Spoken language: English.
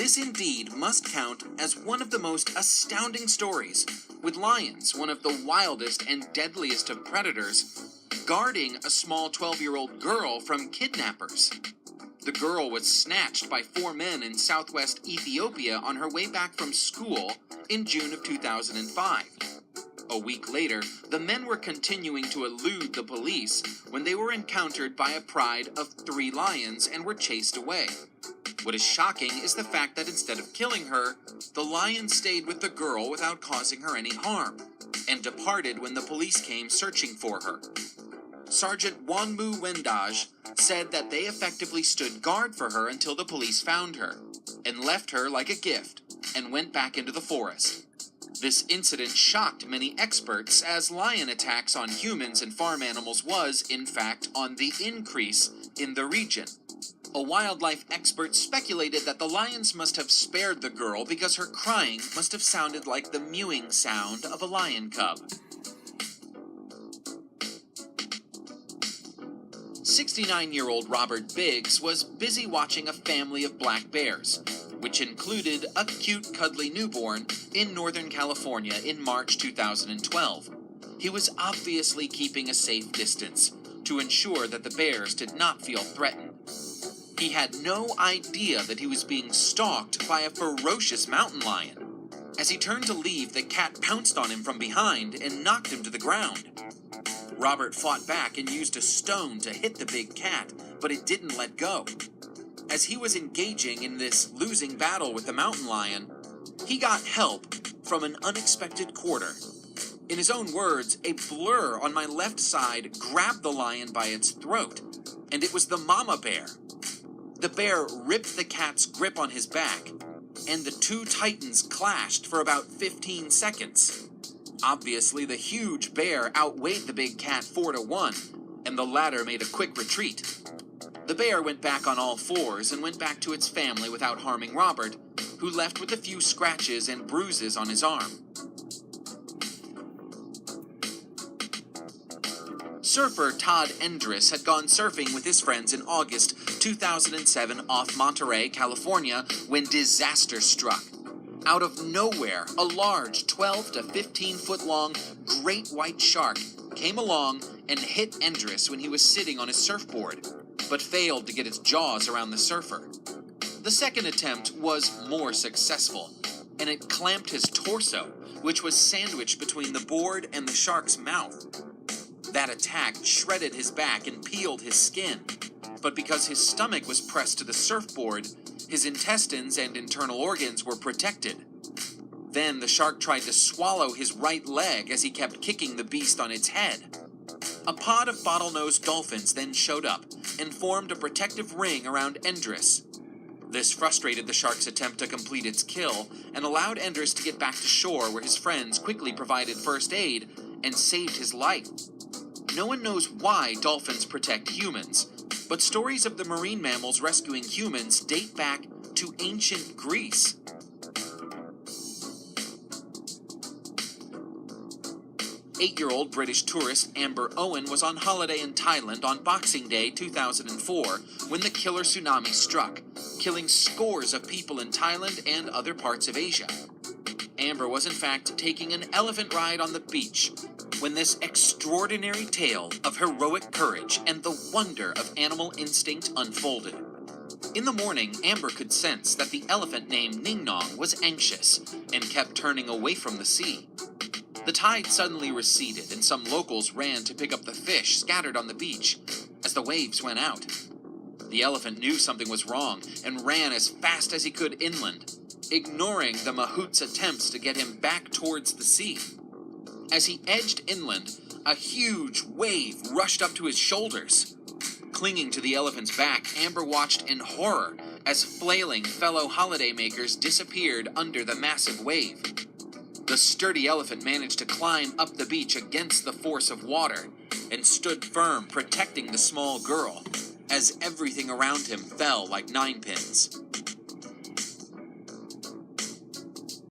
This indeed must count as one of the most astounding stories, with lions, one of the wildest and deadliest of predators, guarding a small 12-year-old girl from kidnappers. The girl was snatched by 4 men in southwest Ethiopia on her way back from school in June of 2005. A week later, the men were continuing to elude the police when they were encountered by a pride of 3 lions and were chased away. What is shocking is the fact that instead of killing her, the lions stayed with the girl without causing her any harm, and departed when the police came searching for her. Sergeant Wanmu Wendaj said that they effectively stood guard for her until the police found her, and left her like a gift, and went back into the forest. This incident shocked many experts, as lion attacks on humans and farm animals was, in fact, on the increase in the region. A wildlife expert speculated that the lions must have spared the girl because her crying must have sounded like the mewing sound of a lion cub. 69-year-old Robert Biggs was busy watching a family of black bears, which included a cute, cuddly newborn, in Northern California in March 2012. He was obviously keeping a safe distance to ensure that the bears did not feel threatened. He had no idea that he was being stalked by a ferocious mountain lion. As he turned to leave, the cat pounced on him from behind and knocked him to the ground. Robert fought back and used a stone to hit the big cat, but it didn't let go. As he was engaging in this losing battle with the mountain lion, he got help from an unexpected quarter. In his own words, a blur on my left side grabbed the lion by its throat, and it was the mama bear. The bear ripped the cat's grip on his back, and the 2 titans clashed for about 15 seconds. Obviously, the huge bear outweighed the big cat 4-1, and the latter made a quick retreat. The bear went back on all 4s and went back to its family without harming Robert, who left with a few scratches and bruises on his arm. Surfer Todd Endress had gone surfing with his friends in August 2007 off Monterey, California, when disaster struck. Out of nowhere, a large 12 to 15 foot long great white shark came along and hit Endress when he was sitting on his surfboard, but failed to get its jaws around the surfer. The second attempt was more successful, and it clamped his torso, which was sandwiched between the board and the shark's mouth. That attack shredded his back and peeled his skin, but because his stomach was pressed to the surfboard, his intestines and internal organs were protected. Then the shark tried to swallow his right leg as he kept kicking the beast on its head. A pod of bottlenose dolphins then showed up and formed a protective ring around Endress. This frustrated the shark's attempt to complete its kill and allowed Endress to get back to shore, where his friends quickly provided first aid and saved his life. No one knows why dolphins protect humans, but stories of the marine mammals rescuing humans date back to ancient Greece. Eight-year-old British tourist Amber Owen was on holiday in Thailand on Boxing Day 2004 when the killer tsunami struck, killing scores of people in Thailand and other parts of Asia. Amber was in fact taking an elephant ride on the beach when this extraordinary tale of heroic courage and the wonder of animal instinct unfolded. In the morning, Amber could sense that the elephant named Ning Nong was anxious and kept turning away from the sea. The tide suddenly receded, and some locals ran to pick up the fish scattered on the beach as the waves went out. The elephant knew something was wrong and ran as fast as he could inland, ignoring the mahout's attempts to get him back towards the sea. As he edged inland, a huge wave rushed up to his shoulders. Clinging to the elephant's back, Amber watched in horror as flailing fellow holidaymakers disappeared under the massive wave. The sturdy elephant managed to climb up the beach against the force of water and stood firm, protecting the small girl, as everything around him fell like ninepins.